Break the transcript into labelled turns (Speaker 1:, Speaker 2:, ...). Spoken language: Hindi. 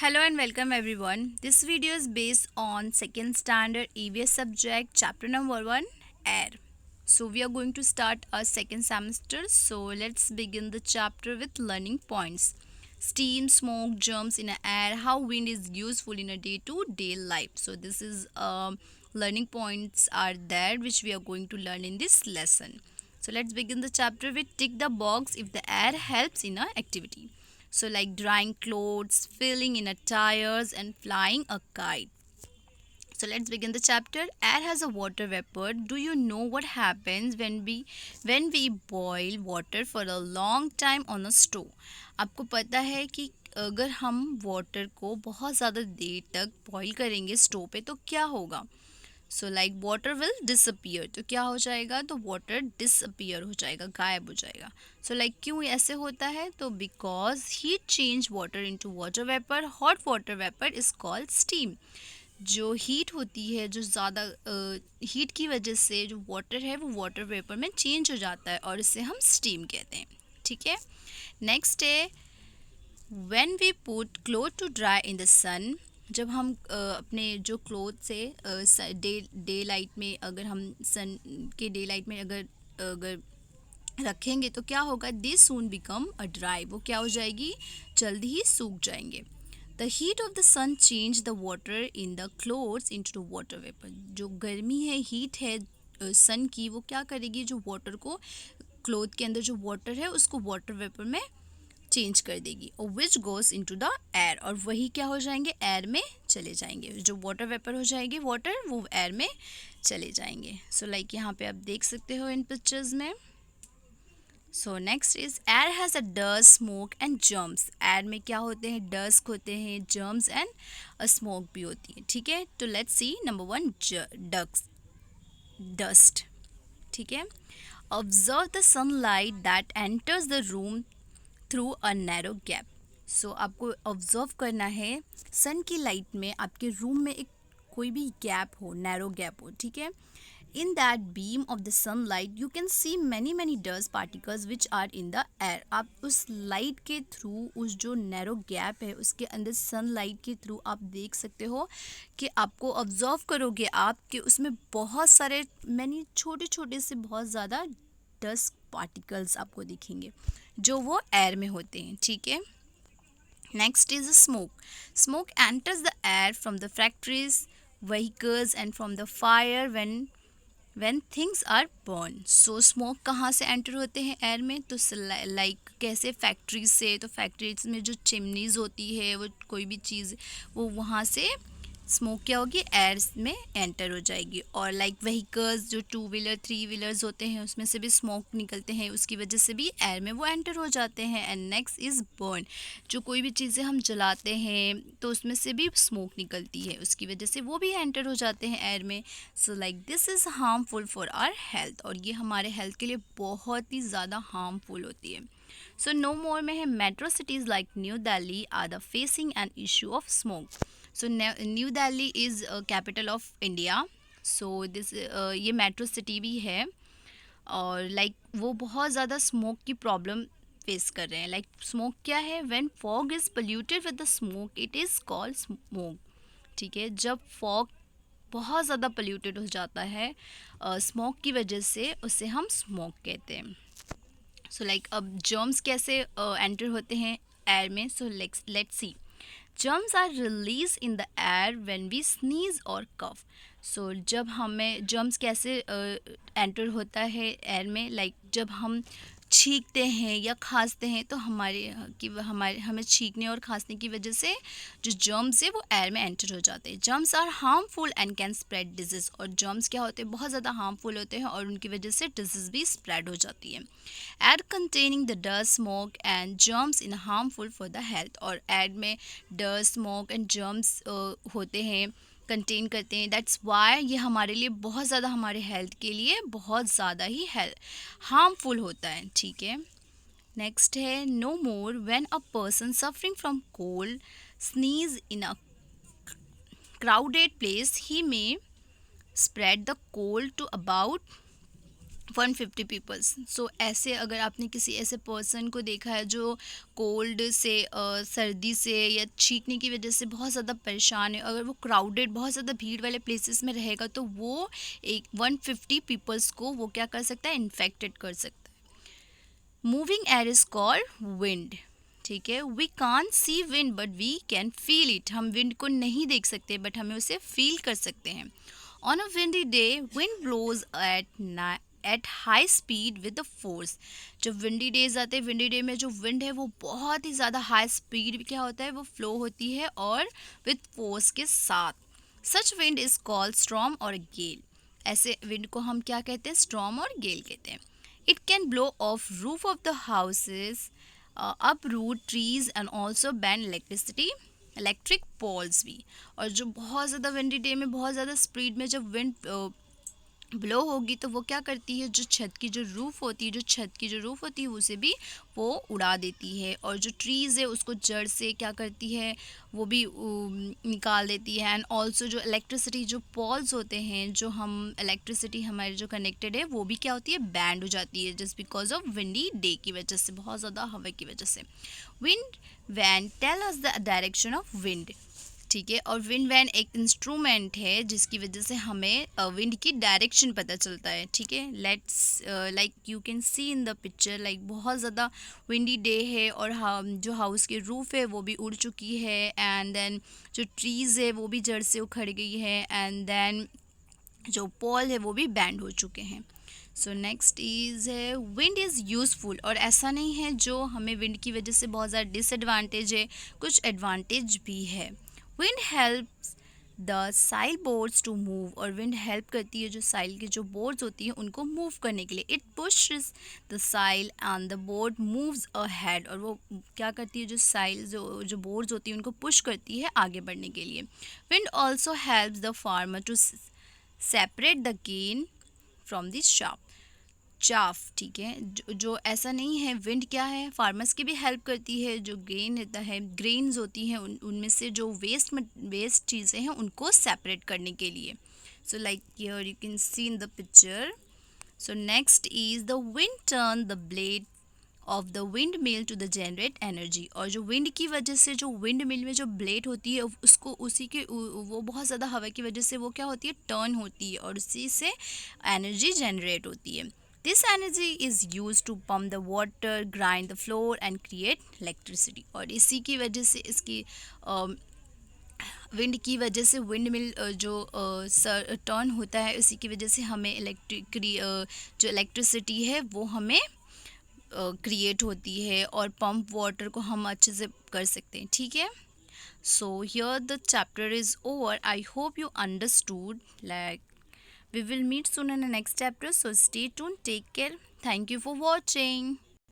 Speaker 1: Hello and welcome everyone. This video is based on second standard EVS subject chapter number 1 air. So we are going to start our second semester. So let's begin the chapter with learning points. Steam, smoke, germs in the air, how wind is useful in a day-to-day life. So this is learning points are there which we are going to learn in this lesson. So let's begin the chapter with tick the box if the air helps in a activity. So like drying clothes, filling in a tires and flying a kite. So let's begin the chapter. Air has a water vapor. Do you know what happens when we boil water for a long time on a stove? आपको पता है कि अगर हम वाटर को बहुत ज़्यादा देर तक बॉईल करेंगे स्टोव पे तो क्या होगा? So like water will disappear. तो क्या हो जाएगा? तो वाटर डिसअपियर हो जाएगा, गायब हो जाएगा. सो लाइक क्यों ऐसे होता है? तो because heat change water into water vapour. Hot water vapour is called steam. जो हीट होती है, जो ज़्यादा हीट की वजह से जो वाटर है वो वाटर वेपर में चेंज हो जाता है और इसे हम स्टीम कहते हैं. ठीक है. नेक्स्ट है when we put cloth to dry in the sun. जब हम अपने जो क्लोथ से डे लाइट में, अगर हम सन के डे लाइट में अगर अगर रखेंगे तो क्या होगा? They soon become a dry. वो क्या हो जाएगी? जल्दी ही सूख जाएंगे. The heat of the sun change the water in the clothes into water vapour. जो गर्मी है, हीट है सन की, वो क्या करेगी? जो वाटर को, क्लोथ के अंदर जो वाटर है उसको वाटर वेपर में चेंज कर देगी. और which goes into the air. और वही क्या हो जाएंगे? एयर में चले जाएंगे. जो वाटर वेपर हो जाएगी वाटर, वो एयर में चले जाएंगे. सो लाइक यहाँ पे आप देख सकते हो इन पिक्चर्स में. सो next is air has a dust, smoke and germs. Air में क्या होते हैं? डस्ट होते हैं, जर्म्स एंड स्मोक भी होती है. ठीक है. तो लेट्स सी नंबर 1 डस्ट. ठीक है. Observe the sunlight that enters the room through a narrow gap. So आपको ऑब्जर्व करना है सन की लाइट में आपके रूम में एक कोई भी गैप हो, नैरो गैप हो. ठीक है. In that beam of the sunlight you can see many dust particles which are in the air. आप उस लाइट के थ्रू, उस जो नैरो गैप है उसके अंदर सनलाइट के थ्रू आप देख सकते हो कि आपको ऑब्जर्व करोगे आप कि उसमें बहुत सारे मैनी छोटे छोटे से बहुत ज़्यादा डस्ट पार्टिकल्स आपको दिखेंगे जो वो एयर में होते हैं. ठीक है. Next is smoke. Smoke enters the air from the factories, vehicles and from the fire when things are burn. So smoke कहाँ से एंटर होते हैं एयर में? तो लाइक कैसे? फैक्ट्रीज से. तो फैक्ट्रीज में जो चिमनीज होती है, वो कोई भी चीज़, वो वहाँ से स्मोक क्या होगी? एयर में एंटर हो जाएगी. और लाइक व्हीकल्स, जो 2 व्हीलर 3 व्हीलर्स होते हैं, उसमें से भी स्मोक निकलते हैं, उसकी वजह से भी एयर में वो एंटर हो जाते हैं. And next is burn. जो कोई भी चीज़ें हम जलाते हैं तो उसमें से भी स्मोक निकलती है, उसकी वजह से वो भी एंटर हो जाते हैं एयर में. So like this is harmful for our health. और ये हमारे हेल्थ के लिए बहुत ही ज़्यादा हार्मफुल होती है. सो नो मोर में है metro cities like New Delhi are the facing an issue of smoke. So New Delhi is capital of India. So this ये मेट्रो सिटी भी है और लाइक वो बहुत ज़्यादा स्मोक की प्रॉब्लम फेस कर रहे हैं. लाइक स्मोक क्या है? When fog is polluted with the smoke it is called smoke. ठीक है. जब फॉग बहुत ज़्यादा पोल्यूटेड हो जाता है स्मोक की वजह से, उसे हम स्मोक कहते हैं. सो लाइक अब जर्म्स कैसे एंटर होते हैं एयर में? So let's see. Germs are released in the air when we sneeze or cough. So जब हमें germs कैसे एंटर होता है एयर में? लाइक जब हम छींकते हैं या खांसते हैं तो हमें छींकने और खांसने की वजह से जो जर्म्स है वो एयर में एंटर हो जाते हैं. Germs are harmful and can spread disease. और जर्म्स क्या होते हैं? बहुत ज़्यादा हार्मफुल होते हैं और उनकी वजह से डिजीज़ भी स्प्रेड हो जाती है. Air containing the dust, smoke and germs in harmful for the health. और एयर में डस्ट, स्मोक एंड जर्म्स होते हैं, कंटेन करते हैं. दैट्स वाई ये हमारे लिए बहुत ज़्यादा, हमारे हेल्थ के लिए बहुत ज़्यादा ही हार्मफुल होता है. ठीक है. नेक्स्ट है no more. When a person suffering from cold sneeze in a crowded place he may spread the cold to about 150 peoples. So ऐसे अगर आपने किसी ऐसे पर्सन को देखा है जो कोल्ड से सर्दी से या छींकने की वजह से बहुत ज़्यादा परेशान है, अगर वो क्राउडेड बहुत ज़्यादा भीड़ वाले प्लेसेस में रहेगा तो वो एक 150 पीपल्स को वो क्या कर सकता है, इन्फेक्टेड कर सकता है। Moving air is called wind. ठीक है, we can see wind but we can feel it. हम विंड को नहीं देख सकते बट हमें उसे फील कर सकते हैं। On a windy day wind blows at high speed with the force. जब विंडी डेज आते हैं, विंडी डे में जो विंड है वो बहुत ही ज़्यादा हाई स्पीड क्या होता है, वो फ्लो होती है और विद फोर्स के साथ। सच विंड इज कॉल्ड स्टॉर्म और गेल। ऐसे विंड को हम क्या कहते हैं, स्टॉर्म और गेल कहते हैं। It can blow off roof off the houses, uproot trees and also bend electric poles भी। और जो बहुत ज़्यादा विंडी डे में बहुत ज़्यादा स्पीड में जब विंड ब्लो होगी तो वो क्या करती है, जो छत की जो रूफ़ होती है, जो छत की जो रूफ़ होती है उसे भी वो उड़ा देती है, और जो ट्रीज़ है उसको जड़ से क्या करती है, वो भी निकाल देती है। एंड ऑल्सो जो इलेक्ट्रिसिटी जो पोल्स होते हैं, जो हम इलेक्ट्रिसिटी हमारे जो कनेक्टेड है वो भी क्या होती है, बैंड हो जाती है, just because of windy day की वजह से, बहुत ज़्यादा हवा की वजह से। Wind vane tell us the direction of wind. ठीक है, और विंड वैन एक इंस्ट्रूमेंट है जिसकी वजह से हमें विंड की डायरेक्शन पता चलता है। ठीक है, let's like you can see in the picture, like बहुत ज़्यादा विंडी डे है और जो हाउस की रूफ है वो भी उड़ चुकी है, एंड देन जो ट्रीज़ है वो भी जड़ से उखड़ गई है, एंड देन जो पोल है वो भी बैंड हो चुके हैं। सो नेक्स्ट इज़ है विंड इज़ यूज़फुल। और ऐसा नहीं है जो हमें विंड की वजह से बहुत ज़्यादा डिसएडवांटेज है, कुछ एडवांटेज भी है। Wind helps the sail boards to move. और विंड हेल्प करती है जो साइल की जो बोर्ड्स होती हैं उनको मूव करने के लिए। It pushes the sail and the board moves ahead. और वो क्या करती है, जो साइल जो बोर्ड्स होती हैं उनको पुश करती है आगे बढ़ने के लिए। Wind also helps the farmer to separate the grain from the chaff. ठीक है, जो ऐसा नहीं है, विंड क्या है, फार्मर्स की भी हेल्प करती है। जो ग्रेन रहता है, ग्रेन्स होती हैं, उनमें से जो वेस्ट चीज़ें हैं उनको सेपरेट करने के लिए। So like here you can see in the picture. So next is the wind turn the blade of the windmill to the generate energy. और जो विंड की वजह से जो विंड मिल में जो ब्लेड होती है उसको उसी के वो बहुत ज़्यादा हवा की वजह से वो क्या होती है, टर्न होती है, और उसी से एनर्जी जनरेट होती है। This energy is use to pump the water, grind the flour and create electricity. और इसी की वजह से इसकी विंड की वजह से विंड मिल जो टर्न होता है, उसी की वजह से हमें जो इलेक्ट्रिसिटी है वो हमें क्रिएट होती है, और पंप वाटर को हम अच्छे से कर सकते हैं। ठीक है, so here the chapter is over. I hope you understood. Like, we will meet soon in the next chapter, so stay tuned, take care, thank you for watching.